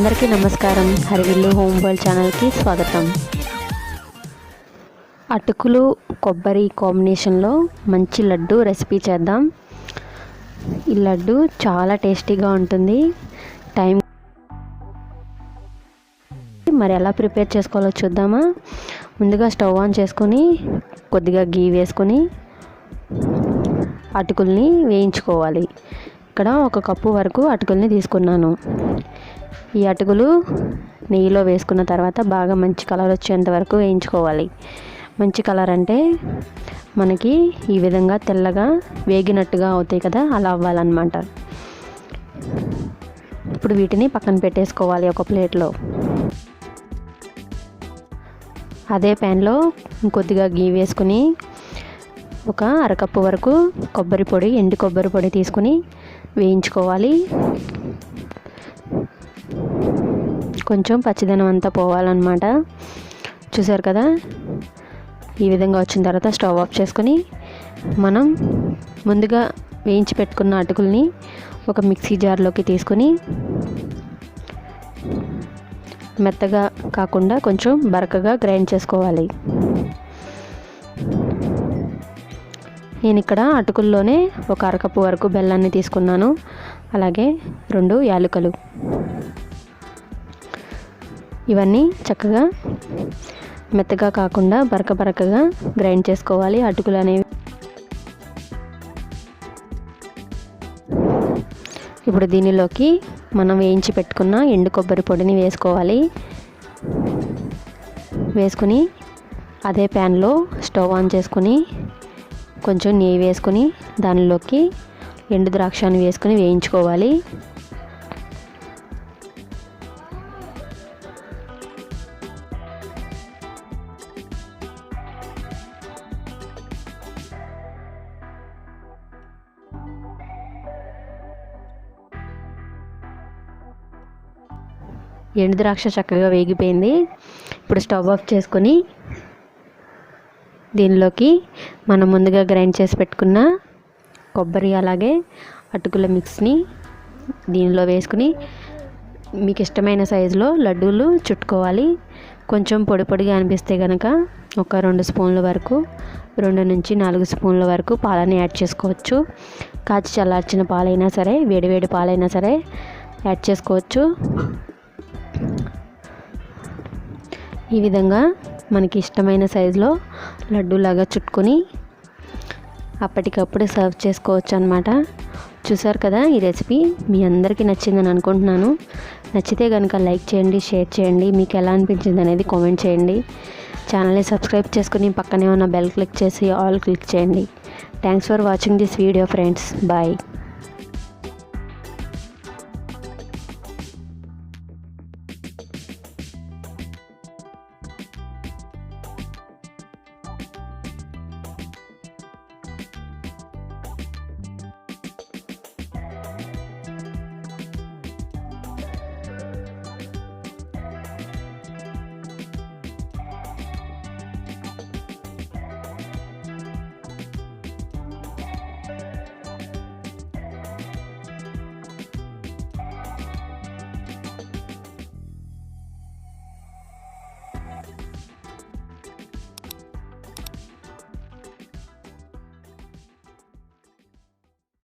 అందరికీ నమస్కారం. హరివిల్లు home world ఛానల్కి స్వాగతం. అటుకులు కొబ్బరి కాంబినేషన్లో మంచి లడ్డు రెసిపీ చేద్దాం. ఈ లడ్డు చాలా టేస్టీగా ఉంటుంది. మరి ఎలా ప్రిపేర్ చేసుకోవాలో చూద్దామా. ముందుగా స్టవ్ ఆన్ చేసుకొని కొద్దిగా గీ వేసుకొని అటుకుల్ని వేయించుకోవాలి. ఇక్కడ 1 కప్పు వరకు అటుకుల్ని తీసుకున్నాను. ఈ అటుకులు నెయ్యిలో వేసుకున్న తర్వాత బాగా మంచి కలర్ వచ్చేంత వరకు వేయించుకోవాలి. మంచి కలర్ అంటే మనకి ఈ విధంగా తెల్లగా వేగినట్టుగా అవుతాయి కదా, అలా అవ్వాలన్నమాట. ఇప్పుడు వీటిని పక్కన పెట్టేసుకోవాలి ఒక ప్లేట్లో. అదే ప్యాన్లో కొద్దిగా గీ వేసుకుని 1 అరకప్పు వరకు కొబ్బరి పొడి, ఎండు కొబ్బరి పొడి తీసుకుని వేయించుకోవాలి. కొంచెం పచ్చిదనం అంతా పోవాలన్నమాట. చూసారు కదా, ఈ విధంగా వచ్చిన తర్వాత స్టవ్ ఆఫ్ చేసుకొని మనం ముందుగా వేయించి పెట్టుకున్న అటుకుల్ని ఒక మిక్సీ జార్లోకి తీసుకొని మెత్తగా కాకుండా కొంచెం బరకగా గ్రైండ్ చేసుకోవాలి. నేను ఇక్కడ అటుకుల్లోనే 1 అరకప్పు వరకు బెల్లాన్ని తీసుకున్నాను. అలాగే 2 యాలకులు. ఇవన్నీ చక్కగా మెత్తగా కాకుండా బరకగా గ్రైండ్ చేసుకోవాలి అటుకులు అనేవి. ఇప్పుడు దీనిలోకి మనం వేయించి పెట్టుకున్న ఎండు కొబ్బరి పొడిని వేసుకోవాలి. వేసుకుని అదే ప్యాన్లో స్టవ్ ఆన్ చేసుకుని కొంచెం నెయ్యి వేసుకుని దానిలోకి ఎండు ద్రాక్షని వేసుకుని వేయించుకోవాలి. ఎండు ద్రాక్ష చక్కగా వేగిపోయింది. ఇప్పుడు స్టవ్ ఆఫ్ చేసుకొని దీనిలోకి మనం ముందుగా గ్రైండ్ చేసి పెట్టుకున్న కొబ్బరి అలాగే అటుకుల మిక్స్ని దీనిలో వేసుకుని మీకు ఇష్టమైన సైజులో లడ్డూలు చుట్టుకోవాలి. కొంచెం పొడి పొడిగా అనిపిస్తే కనుక ఒక 2 స్పూన్ల వరకు, 2 నుంచి 4 స్పూన్ల వరకు పాలని యాడ్ చేసుకోవచ్చు. కాచి చల్లార్చిన పాలైనా సరే, వేడివేడి పాలైనా సరే యాడ్ చేసుకోవచ్చు. ఈ విధంగా మనకి ఇష్టమైన సైజులో లడ్డూలాగా చుట్టుకొని అప్పటికప్పుడు సర్వ్ చేసుకోవచ్చు అన్నమాట. చూసారు కదా, ఈ రెసిపీ మీ అందరికీ నచ్చిందని అనుకుంటున్నాను. నచ్చితే కనుక లైక్ చేయండి, షేర్ చేయండి. మీకు ఎలా అనిపించింది అనేది కామెంట్ చేయండి. ఛానల్ని సబ్స్క్రైబ్ చేసుకుని పక్కనే ఉన్న బెల్ క్లిక్ చేసి ఆల్ క్లిక్ చేయండి. Thanks for watching this video friends. Bye.